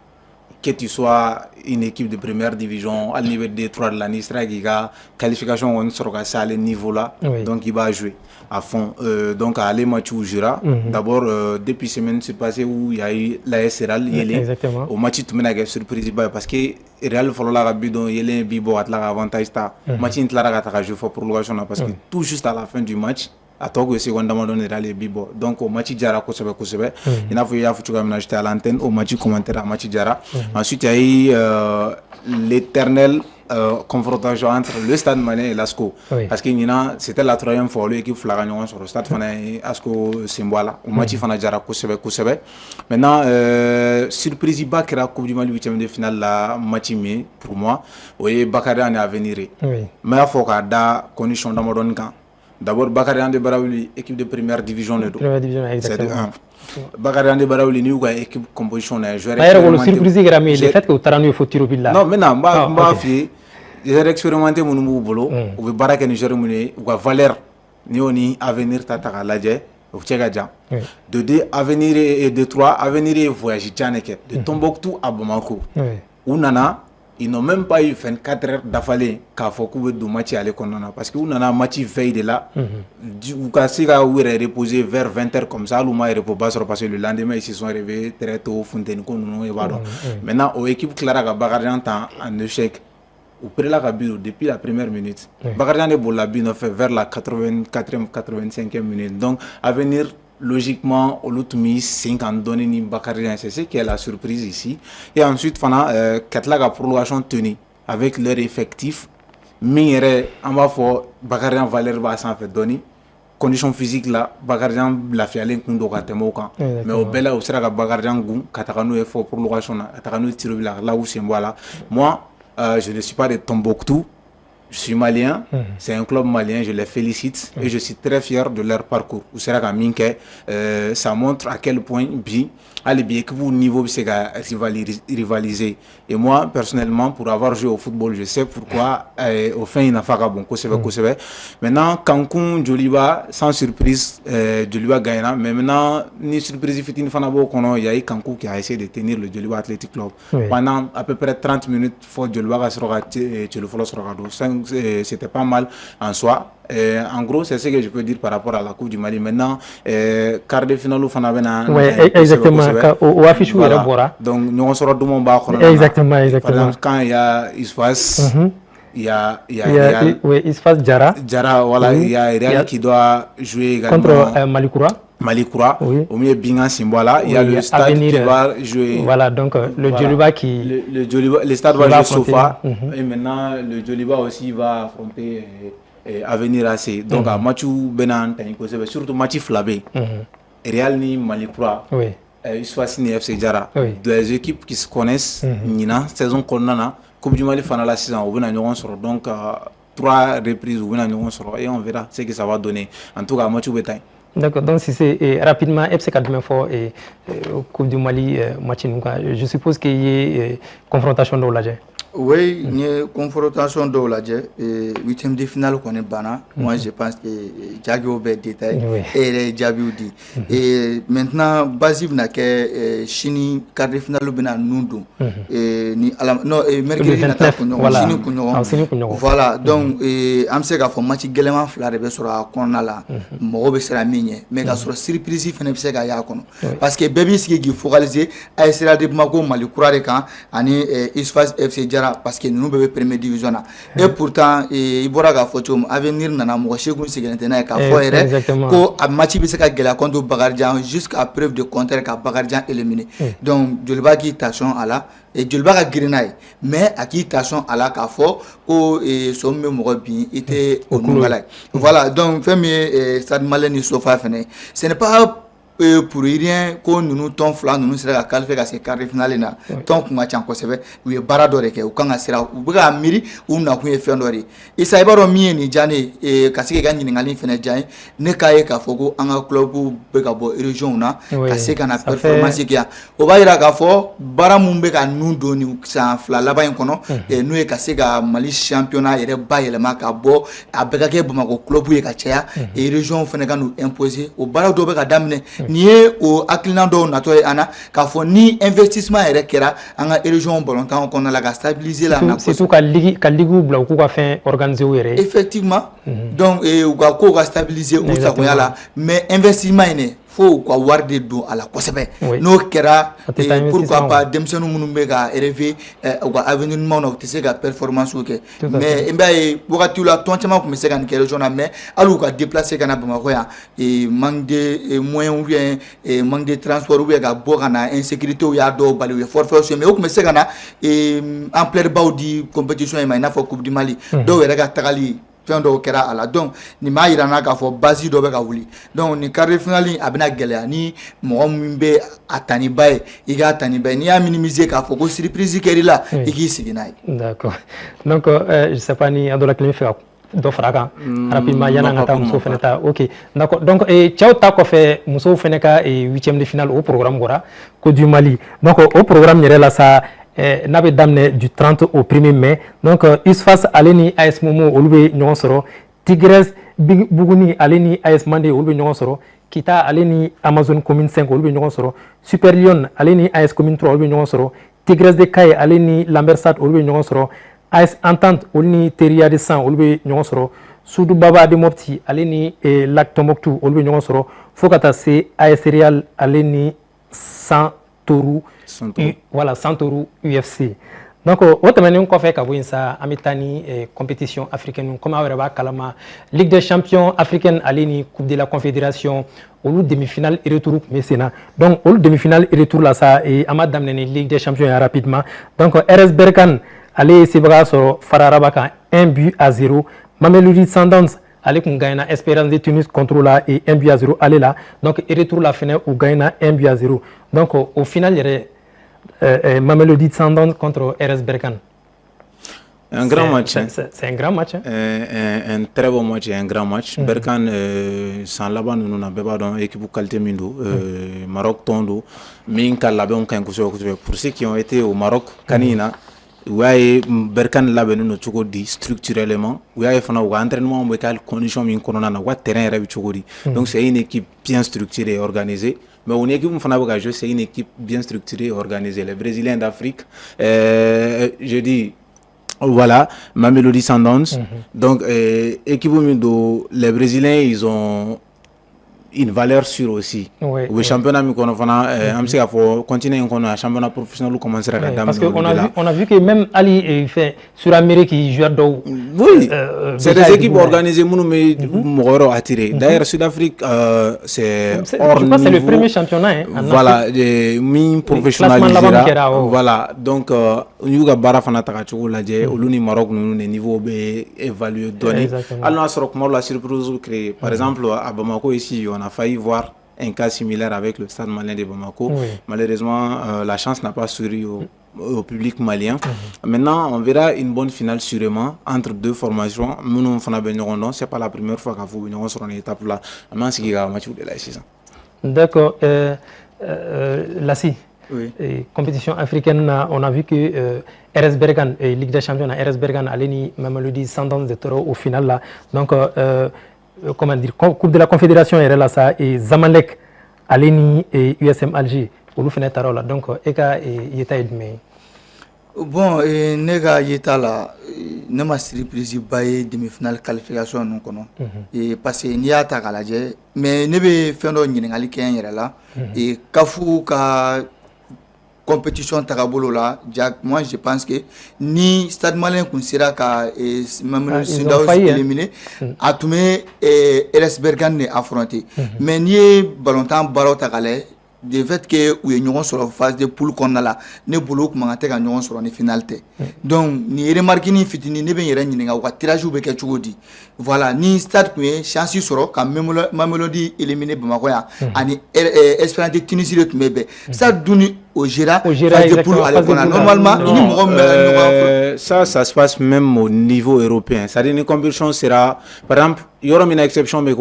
que tu sois une équipe de première division à niveau D3 de la Nistra qui a qualification on sera à ce niveau là donc il va jouer à fond donc à aller match où Jura d'abord depuis semaine c'est passé où il y a eu la SRL au match tout mena que surprise parce que Real follow la bidon yele bibo at la avantage ta match in clara ka jouer pour prolongation parce que tout juste à la fin du match à Togo seconde donné Real bibo donc au match Jara ko sebe il a fallu tu comme j'étais à l'antenne au match commentaire à match Jara ensuite il y a eu l'éternel confrontation entre le Stade Malien et l'ASCO parce que c'était la troisième fois l'équipe Flagagnon sur le stade ASCO Simboala au match Fana Jara Kosebe maintenant surprise ba kera Coupe du Mali 8e de finale la match mi pour moi oui Bakary en est à venir mais il faut que da condition d'amodon kan d'abord Bakary Ande Barawli équipe de première division de c'est de 1 Bakary Ande Barawli ni ou équipe composition na joueur le surprise est le fait que Tarano faut tirer au but là non maintenant ba fi j'ai expérimenté mon boulot ou Baraka ni joueur mune ou valeur ni oni avenir tata ladje ou tchegaja de 2 avenir et de 3 avenir et voyage janeke de Tombouctou à Bamako ou nana ils n'ont même pas eu 24 heures d'affalée qu'à Fokou de match à l'école parce que on a un match veille de là du cas si où est reposé vers 20h comme ça l'ouma est reposé parce que le lendemain ils se sont réveillés très tôt Fontaine et voilà maintenant aux équipes Clara Bagardian en échec ou près la Kabilo depuis la première minute Bagardian de Bolabino fait vers la 84e 85e minute donc à venir logiquement au l'autre mis 50 données ni Bakarien c'est ce qui est la surprise ici et ensuite fana Katlaga prolongation tenue avec leur effectif mais on va faire Bakarien Valère va s'en faire donner condition physique là Bakarien la fiale kundo katemoka mais au bela au sera Bakarien gun katakano est fort prolongation katakano tiro là où c'est voilà moi je ne suis pas de Tombouctou. Je suis malien, c'est un club malien, je les félicite et je suis très fier de leur parcours. Ça montre à quel point au niveau c'est rivaliser. Et moi, personnellement, pour avoir joué au football, je sais pourquoi au fin il n'a pas bon. Maintenant, Cancun, Joliba, sans surprise, Joliba gagnera. Mais maintenant, ni surprise, il y a eu Cancun qui a essayé de tenir le Joliba Athletic Club. Pendant à peu près 30 minutes, Joliba sera c'était pas mal en soi. En gros, c'est ce que je peux dire par rapport à la Coupe du Mali. Maintenant, quart de finale, oui, exactement. Au affiche où il y a donc, nous serons de mon bar. Exactement, exactement. Par exemple, quand il y a Isfas, il y a oui, Isfas Jara. Voilà, il y a Real qui doit jouer également. Contre Malikoura. Oui. Au milieu Bingan Simbola, il y a le stade qui va jouer. Voilà, donc le Djoliba qui. Le stade va jouer Sofa. Et maintenant, le Djoliba aussi va affronter Avenir AC. Donc, à Mathieu Benan, surtout Mathieu Flabé. Real ni Malikoura. Oui. Isfas ni FC Jara. Deux équipes qui se connaissent. Nina, saison Konana. Coupe du Mali, Fana la saison. Donc, 3 reprises ou et on verra ce que ça va donner. En tout cas, moi, tu veux taille. D'accord, donc si c'est rapidement, FC 4 fort et Coupe du Mali, je suppose qu'il y a confrontation dans la G. Oui, il y a une confrontation dans la G. 8e de finale qu'on est bana. Moi, je pense que Djagi au détail et les Djabi dit. Et maintenant, Basib n'a que Chini, quart de finale, Bena Nundu. Ni non, mercredi, voilà, donc, Amseg a fait match Geleman Flarebe sur la Konala, Morobe sera migné, mais sur la surprise, il fait un Yakon. Parce que Baby qui focalisé à essayer de Mako Malikura de Kan, Ani Isfaz FC Jara, parce que nous avons première division. Et pourtant, il y a photo avenir nana moche gun sigentena ka foire ko a match bi se ka gela contre Bagardian jusqu'à preuve de contraire ka Bagardian éliminé. Donc Jolba qui attention à la et Jolba ka grinaille mais à qui attention à la ka fo ko somme mo bien était au Nungala. Voilà, donc premier stade Maleni Sofa fene. Ce n'est pas pour rien que nous ton flan nous sera qualifié à ce quart de finale na tant match en kosebe we baradore ke ukanga sera ubuga miri una ku efendori isa ibaro mi ni jane kasike ganyi ngali fene jane ne kaye ka fogo anga club be ka bo region na kasika na performance kia o ba ira ka fo bara mumbe ka nundo ni sa fla laba en kono nu e kasika Mali championnat ere ba yele maka bo abeka ke buma ko club ye ka chia e region fene ka nous imposer o bara do be ka damne ni o akilina do na to ana ka fo ni investissement ere kera anga région bolontan on a la stabiliser la na surtout ka ligu bla ko ka fin organiser ere effectivement donc ou ka stabiliser ou ça ko yala mais investissement ene faut quoi voir des dos à la kosebe no kera pourquoi pas demsenu munumbe ga rêver ou avenir mon octise ga performance ok mais mbaye bokati la ton chama ko mesega ni région na mais alu ka déplacer kana Bamako ya et manque de moyens ou bien manque de transport ou bien ga bokana insécurité ou ya do bali forfait mais ko mesega na en plein baudi compétition e na fo coupe du Mali do wera ga tagali fendo kera ala donc ni ma irana ka fo basi do be ka wuli donc ni quart de finale abina gelea ni mo mbe atani bay iga atani bay ni a minimiser ka fo ko surprise keri la igi siginai. D'accord, donc je sais pas ni adola clé fait do fraka rapidement yana ngata muso feneta OK d'accord donc ciao ta ko fait muso feneka 8e de finale au programme gora Coupe du Mali donc au programme nyere la sa n'avait damné du 30 au 1er mai donc Isfas aleni AS Momo olube ñon soro Tigres Buguni aleni AS Mandé olube ñon soro Kita aleni Amazon commune 5 olube ñon soro Super Lyon aleni AS commune 3 olube ñon soro Tigres de Kay aleni Lambersat olube ñon soro AS Entente olni Teria de Sang olube ñon soro Soudou Baba de Mopti aleni Lac Tombouctou olube ñon soro Fokata C AS Real aleni Santoru voilà Santoru UFC donc autrement qu'on fait qu'avouer ça amitani compétition africaine comme on va kalama Ligue des champions africaine alini Coupe de la Confédération au demi-finale et retour mécénat donc au demi-finale et retour là ça et amad damné Ligue des champions rapidement donc RS Berkane allez Sibra sur Fararabaka 1-0 Mamelodi Sundowns allez qu'on gagne Espérance de Tunis contre là et 1-0 allez là donc et retour la finale ou gagne 1-0 donc au final il y aurait Mamelodi Sundowns contre RS Berkane. Un grand match. C'est un grand match. Un très bon match et un grand match. Berkane, sans là-bas, nous n'avons pas d'équipe qualité Mindo. Maroc Tondo, Minka là-bas, pour ceux qui ont été au Maroc, Kanina. Ouais, Berkane là-bas nous nous dit structurellement. Ouais, il faut un entraînement avec les conditions min corona na wa terrain rabi chogodi. Donc c'est une équipe bien structurée et organisée. Mais une équipe c'est une équipe bien structurée et organisée. Les Brésiliens d'Afrique, je dis voilà, Mamelodi Sundowns. Donc équipe les Brésiliens ils ont une valeur sûre aussi. Le championnat, on sait continuer un championnat professionnel commencer à parce qu'on a vu que même Ali fait sur l'Amérique, il joue à oui, c'est des équipes organisées, mais attirées. D'ailleurs, Sud-Afrique, c'est hors niveau. C'est le premier championnat. Voilà, mi professionnalisé. Voilà, donc nous avons barafana takachou la dje, au Maroc nous niveau évalué donné. Alors on a la surprise créée. Par exemple, à Bamako ici, on a failli voir un cas similaire avec le Stade Malien de Bamako. Malheureusement, la chance n'a pas souri au public malien. Maintenant, on verra une bonne finale sûrement entre deux formations. Nous, c'est pas la première fois qu'on vous sur une étape là. D'accord. Lassi, Oui. compétition africaine, on a vu que RS Bergane et Ligue des Champions, RS Bergane allait ni même le dit Sundowns de Toro au final là. Donc, comment dire, Coupe de la Confédération RLA et Zamalek allait ni et USM Alger au Loufenet là. Donc, Eka et Yeta Edmé. Bon, nega yeta la ne ma surprise baye demi-finale qualification non kono et parce que ni ata kalaje mais ne be fendo nyiningali ken yere la et kafu ka compétition takabolo la moi je pense que ni Stade Malien kun sera ka même Sundowns éliminé a tumé RS Bergane affronté mais ni ballon temps baro takale de fait que u ye ɲɔgɔn sɔrɔ phase de poule kɔnɔna la ne bolo kuma ka tɛ ka ɲɔgɔn sɔrɔ ni finale tɛ donc ni remarque ni fitini ne bɛ n yɛrɛ ɲininka u ka tirage bɛ kɛ cogo di voilà ni stade kun ye chance sɔrɔ ka Mamelodi éliminer Bamakɔ yan ani Esperance Tunisie de tun bɛ bɛn stade dun ni o gera phase de poule ale kɔnɔ normalement ni mɔgɔ min bɛ ɲɔgɔn ça se passe même au niveau européen. C'est-à-dire une compétition sera, par exemple, il y aura une exception, mais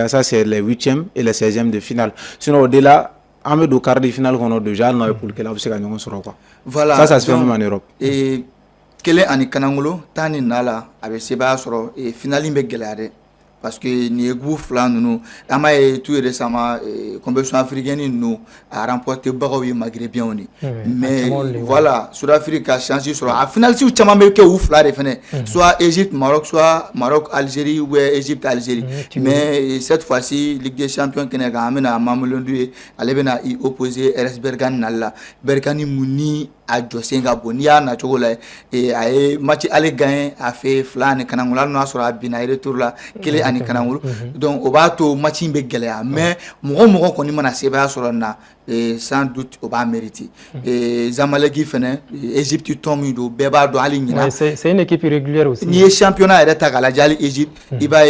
ça c'est les 8e et les 16e de finale. Sinon au-delà, on met au quart de finale qu'on a déjà dans le pool que là vous savez quoi. Voilà. Ça se fait même en Europe. Et quel est ani kanangulo tani nala avec seba soro et finale be gelare parce que ni groupe flan nous ama et tout récemment compétition africaine nous a remporté bagawi maghrébien ni mais voilà Sud-Afrique a changé sur la finale si chama me ke ouf la refene soit Égypte Maroc Algérie ou Égypte Algérie mais cette fois-ci Ligue des Champions kenega amena Mamelodi ale bena y opposer RS Bergane nalla Bergane muni a Josenga Bonia na chogola et a match aller gagner a fait flan kanangula no sura bina retour la kele ani kanangulu donc o ba to match be gelea mais mo ko ni mana seba sura na sans doute o ba mériter et Zamalek fene Égypte tombe do beba do ali nyina c'est une équipe régulière aussi ni championnat era ta gala jali Égypte iba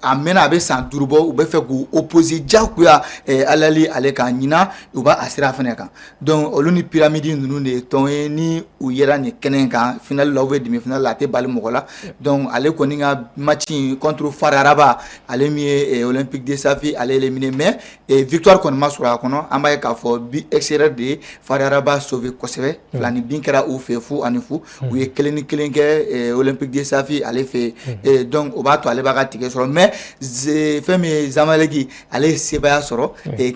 amena abe san durubo u be fe ko opposer jakuya alali ale ka nyina u ba asira fene kan donc oluni pyramide nunu de ton ni u yera ni kenen kan final la ou demi final la te bal mokola donc ale ko ninga match contre Fararaba ale mi Olympique de Safi ale éliminer mais victoire kon masura kono ambaye ka fo bi extérieur de Fararaba sauver kosebe flani binkara ou fe fu anifu u ye keleni kelenke Olympique de Safi ale fait donc o ba to ale ba ka tike sur mais femi Zamaleki ale sebaya soro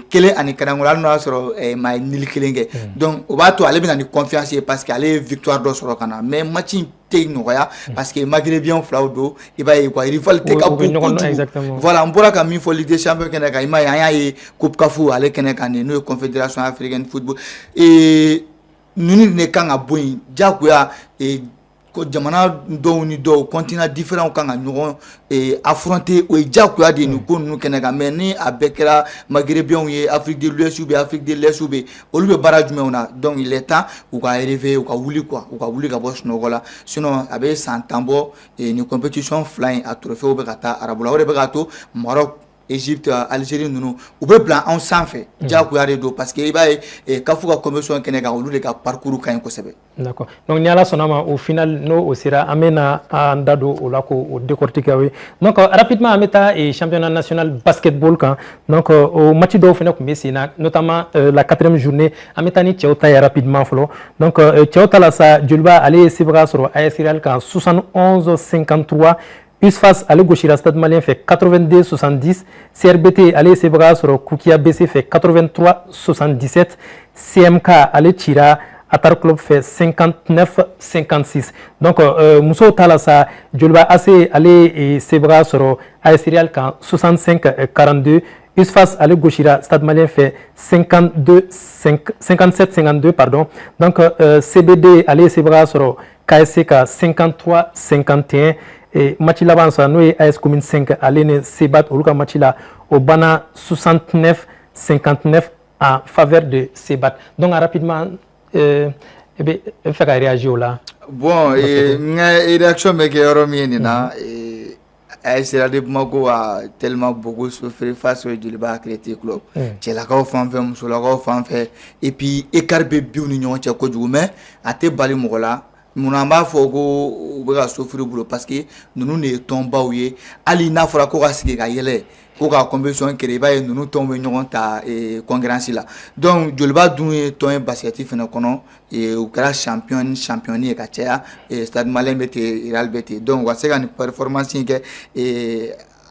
kele ani kanangula no soro ma nil kelenge donc o ba to ale bina ni confiance parce que ale victoire do soro kana mais match noya parce que maghrébien flaudo il va y quoi rivalité ka voilà on pourra ka mi folie des champions keneka ima ya coupe kafu ale keneka ni no confédération africaine football et nuni ne kanga boy jakuya ko jamana do ni do continent différent kanga ñogon affronter o jakuya de ni ko nu keneka mais ni abekera maghrébien et Afrique de l'Ouest ou Afrique de l'Est ou olu be barrage meuna donc il est temps ou ka arriver ou ka wuli quoi ou ka wuli ka boss nogola sinon abe santambo ni compétition flying à trophée au bekata arabula o be gato Maroc Égypte Algérie nous ou be plan en sans fait jakuya de do parce que iba kafu ka commission keneka olu de ka parcours kan ko sebe. D'accord. Donc Niala Sonama au final no osira amena andado olako au décortiquer. Donc rapidement ameta et championnat national basketball quand donc au match do fena ko mesina notamment la 4e journée ameta ni Tchauta rapidement flo. Donc Tchauta la sa Julba aller Sibra sur AS Real quand 71-53 USFAS allez Gauchira Stade Malien fait 82-70, CRBT allez Sebra sur Koukia BC fait 83-77, CMK allez Tira Atar Club fait 59-56. Donc Mousso Talassa Djolba AC allez Sebra sur AS Real quand 65-42, USFAS allez Gauchira Stade Malien fait 57-52 pardon. Donc CBD allez Sebra sur KSC 53-51. Et Machila Bansa, nous AS Commune 5, Alene Sebat, Oluka Machila, au Bana 69-59 en faveur de Sebat. Donc rapidement, faire réagir là. Bon, réaction mais que Romienina, AS de Bamako a tellement beaucoup souffert face au Djoliba Athletic Club. Cɛlakaw fan fɛ musolakaw fan fɛ et puis écart bɛ biw ni ɲɔgɔn cɛ kojugu mais a tɛ bali mɔgɔ la. Mun an b'a fɔ ko u bɛ ka souffrir bolo parce que ninnu de ye tɔnbaw ye hali n'a fɔra ko ka sigi ka yɛlɛ ko ka compétition kɛ i b'a ye ninnu tɔnw bɛ ɲɔgɔn ta concurrence la donc Djoliba dun ye tɔn ye basket fana kɔnɔ u kɛra champion ye ka caya Stade Malien bɛ ten Real bɛ ten donc u ka se ka nin performance in kɛ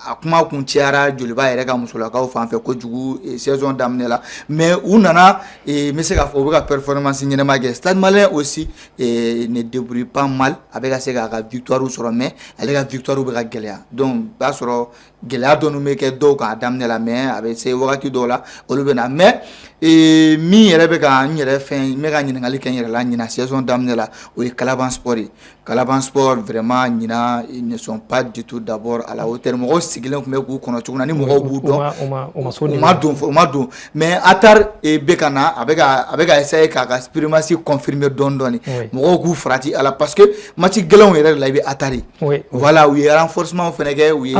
a kuma kun cayara Djoliba yɛrɛ ka musolakaw fan fɛ kojugu saison daminɛ la mais u nana n bɛ se k'a fɔ u bɛ ka performance ɲɛnama kɛ Stade Malien aussi ne débrouille pas mal a bɛ ka se k'a ka victoire sɔrɔ mais ale ka victoire bɛ ka gɛlɛya donc b'a sɔrɔ gɛlɛya dɔɔni bɛ kɛ dɔw kan a daminɛ la mais a bɛ se wagati dɔw la olu bɛ na mais min yɛrɛ bɛ ka n yɛrɛ fɛn n bɛ ka ɲininkali kɛ n yɛrɛ la ɲina saison daminɛ la o ye Kalaban Sport ye Kalaban Sport vraiment ɲina ils ne sont pas du tout d'abord à la hauteur mɔgɔw sigilen tun bɛ k'u kɔnɔ cogo min na ni mɔgɔw b'u dɔn u ma don mais Atar bɛ ka na a bɛ ka essayer k'a ka suprématie confirmer dɔɔni mɔgɔw k'u farati a la parce que match gɛlɛnw yɛrɛ de la i bɛ Atar ye voilà u ye renforcement fɛnɛ kɛ u ye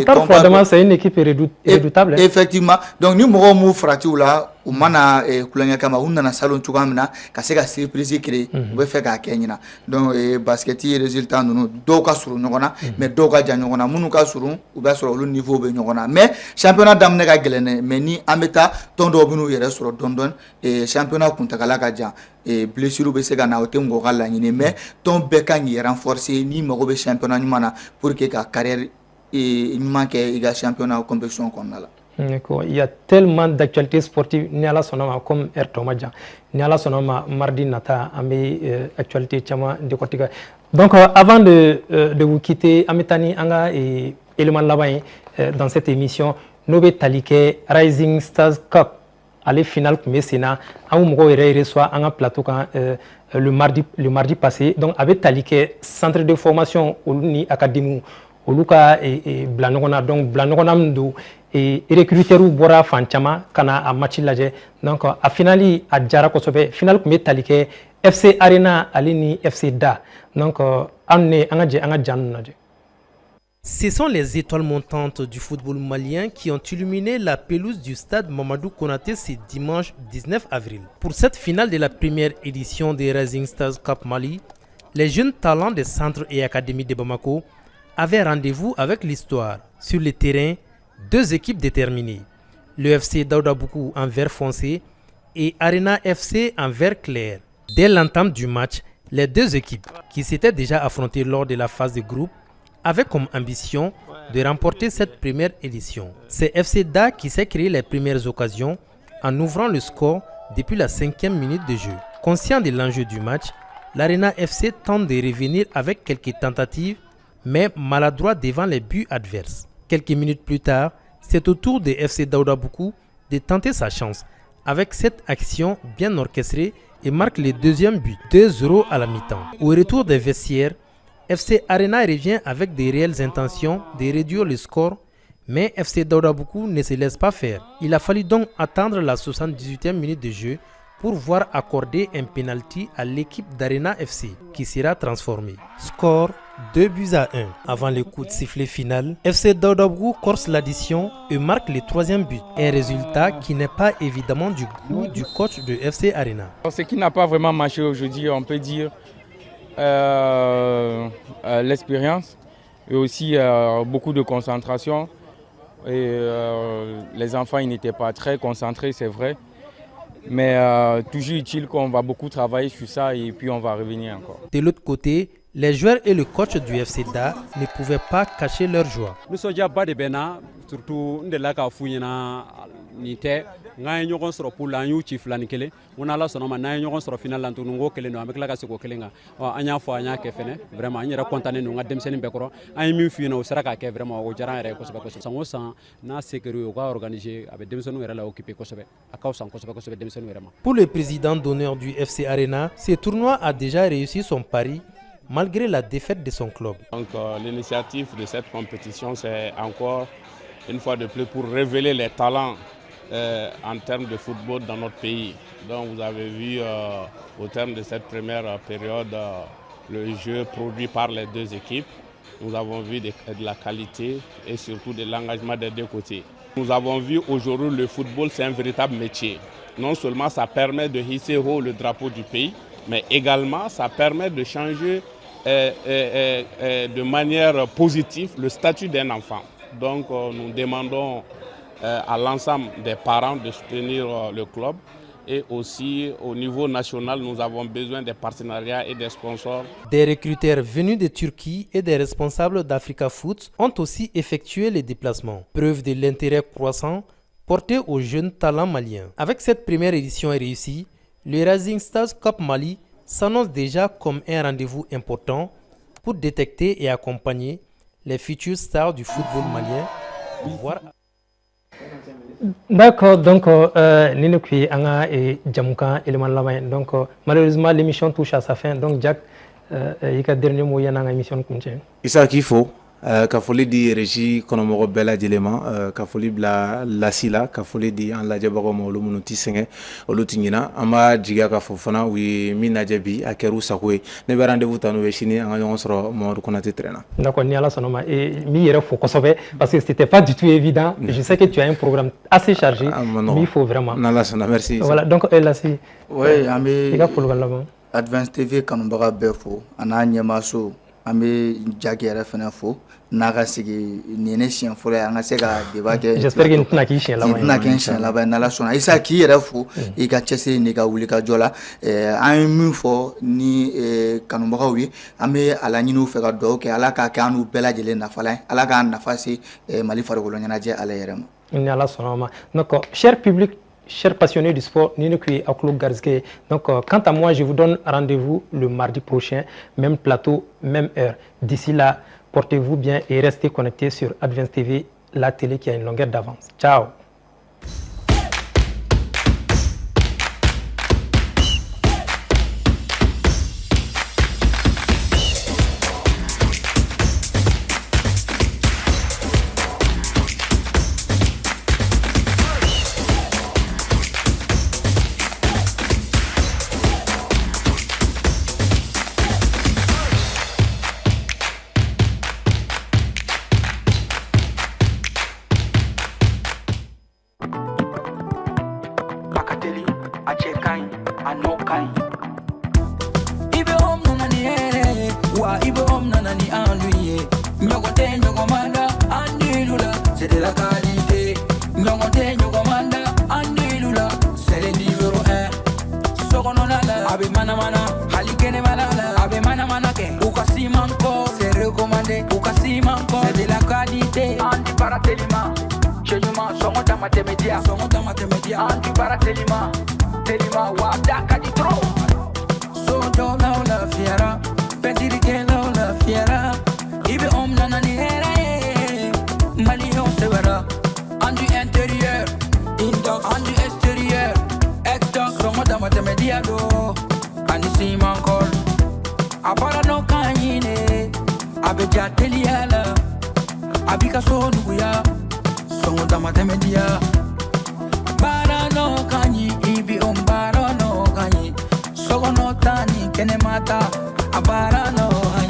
c'est une équipe redoutable. Effectivement. Donc, nous avons fait là, u mana kulonkɛ kama u nana salon cogoya min na ka se ka surprise créer u bɛ fɛ k'a kɛ ɲina donc basket résultat ninnu dɔw ka surun ɲɔgɔn na mais dɔw ka jan ɲɔgɔn na minnu ka surun u b'a sɔrɔ olu niveau bɛ ɲɔgɔn na mais championnat daminɛ ka gɛlɛn dɛ mais ni an bɛ taa tɔn dɔw bɛ n'u yɛrɛ sɔrɔ dɔɔni dɔɔni championnat kuntagala ka jan blessure bɛ se ka na o tɛ mɔgɔ ka laɲini mais tɔn bɛɛ kan k'i renforcer ni mago bɛ championnat ɲuman na pour que ka carrière ɲuman kɛ i ka championnat compétition kɔnɔna la. Il y a tellement d'actualités sportives ni ala sonoma comme Ertomaja ni ala sonoma mardi nata amé actualité chama de kotika. Donc avant de vous quitter ametani anga et élément là-bas dans cette émission nobe talike Rising Stars Cup aller finale comme Sena amu moko reçoit anga plateau quand le mardi passé donc avec talike centre de formation ni académie oluka et blanogona donc blanogona mdo et recruteur bora fancama kana a match lajɛ donc a finali a jara kosɛbɛ final kun bɛ tali kɛ FC Arena ale ni FC Da donc an ne an ka janu lajɛ. Ce sont les étoiles montantes du football malien qui ont illuminé la pelouse du stade Mamadou Konaté ce dimanche 19 avril. Pour cette finale de la première édition des Rising Stars Cup Mali, les jeunes talents des centres et académies de Bamako avaient rendez-vous avec l'histoire. Sur le terrain, deux équipes déterminées, le FC Daouda Boukou en vert foncé et Arena FC en vert clair. Dès l'entame du match, les deux équipes, qui s'étaient déjà affrontées lors de la phase de groupe, avaient comme ambition de remporter cette première édition. C'est FC Da qui s'est créé les premières occasions en ouvrant le score depuis la 5e minute de jeu. Conscient de l'enjeu du match, l'Arena FC tente de revenir avec quelques tentatives, mais maladroit devant les buts adverses. Quelques minutes plus tard, c'est au tour de FC Daouda Boukou de tenter sa chance avec cette action bien orchestrée et marque le deuxième but, 2-0 à la mi-temps. Au retour des vestiaires, FC Arena revient avec des réelles intentions de réduire le score, mais FC Daouda Boukou ne se laisse pas faire. Il a fallu donc attendre la 78e minute de jeu pour voir accorder un penalty à l'équipe d'Arena FC qui sera transformée. Score 2-1. Avant le coup de sifflet final, FC Daouda Boukou corse l'addition et marque le troisième but. Un résultat qui n'est pas évidemment du goût du coach de FC Arena. Ce qui n'a pas vraiment marché aujourd'hui, on peut dire l'expérience et aussi beaucoup de concentration. Et, les enfants n'étaient pas très concentrés, c'est vrai. Mais toujours utile qu'on va beaucoup travailler sur ça et puis on va revenir encore. De l'autre côté, les joueurs et le coach du FC Da ne pouvaient pas cacher leur joie. Nous sommes déjà pas de Bena, surtout de la Kafouyena, Nite, Nayon sera pour la New Chief Lanikele, on a la sonoma Nayon sera final Antonio Keleno avec la Casco Kelenga, Anya Foya Kefene, vraiment, il y a contané nous à Demsen Bekoro, un mieux fino au Saraka vraiment au Jaran et Kosovo, Samosan, n'a sécurité organisé avec Demson ou la occupé Kosovo, à cause en Kosovo Demson. Pour le président d'honneur du FC Arena, ce tournoi a déjà réussi son pari malgré la défaite de son club. Donc l'initiative de cette compétition, c'est encore une fois de plus pour révéler les talents en termes de football dans notre pays. Donc vous avez vu au terme de cette première période le jeu produit par les deux équipes. nous avons vu de la qualité et surtout de l'engagement des deux côtés. Nous avons vu aujourd'hui le football, c'est un véritable métier. Non seulement ça permet de hisser haut le drapeau du pays, mais également ça permet de changer de manière positive le statut d'un enfant. Donc nous demandons à l'ensemble des parents de soutenir le club. Et aussi au niveau national, nous avons besoin des partenariats et des sponsors. Des recruteurs venus de Turquie et des responsables d'Africa Foot ont aussi effectué les déplacements. Preuve de l'intérêt croissant porté aux jeunes talents maliens. Avec cette première édition réussie, le Rising Stars Cup Mali s'annonce déjà comme un rendez-vous important pour détecter et accompagner les futures stars du football malien. D'accord, donc Ninokui Anga et Djamouka élément la donc malheureusement l'émission touche à sa fin. Donc Jack, il y a dernier mot dans l'émission comme ça. Isa qu'il faut ka foli di régie konomoro bela dilema ka foli bla lasila ka foli di an laje bago mo lumu ti senge olutingina ama jiga ka fofana wi mina jabi akeru sakwe ne be rendez-vous tanu we chini an yon soro mo Konaté traîna. D'accord, ni ala sonoma et mi yere fo kosobe parce que c'était pas du tout évident. Je sais que tu as un programme assez chargé, mais il faut vraiment. Nala sona, merci. Voilà, donc Lassi. Oui, ami. Il faut le Advance TV kanumbaga befo ana nyamaso amé jagere fana fo naga sigi nene chien fo ya nga sega débat ke j'espère que ntna ki chien là-bas ntna ki chien là-bas na la sona isa ki yere fo e ka chese ni ka wuli ka jola an mu fo ni kanumbaga wi amé ala nyinu fe ka do ke ala ka kanu bela jele na fala ala ka na fasi mali fargolo nyana je ala yerem ni ala sona. Donc cher public, chers passionnés du sport, Ninokui Aklou Garzke. Donc, quant à moi, je vous donne rendez-vous le mardi prochain, même plateau, même heure. D'ici là, portez-vous bien et restez connectés sur Advance TV, la télé qui a une longueur d'avance. Ciao. C'est de la qualité. Nyongote nyogomanda andilula. C'est le numéro 1. Sokononala. Abe mana mana. Halikene malala. Abe mana mana ke. Ukasi manko. C'est recommandé. Ukasi manko. C'est de la qualité. Andi baratelima. Chenyuma songota matemedia. Songota matemedia. Andi baratelima. Telima wadaka di tro. Sojo na la fiera. Pentiri ke la fiera. Ibe omna ni hera. Malion severa, en du intérieur, indox, en du extérieur, exdox, remonte à mathématiado, anisi mancol, abarano kanyine, abeja teliala, abikaso nuguya, songo mathématia, barano kanyi, ibi barano kanyi, sogono tani kenemata, abarano.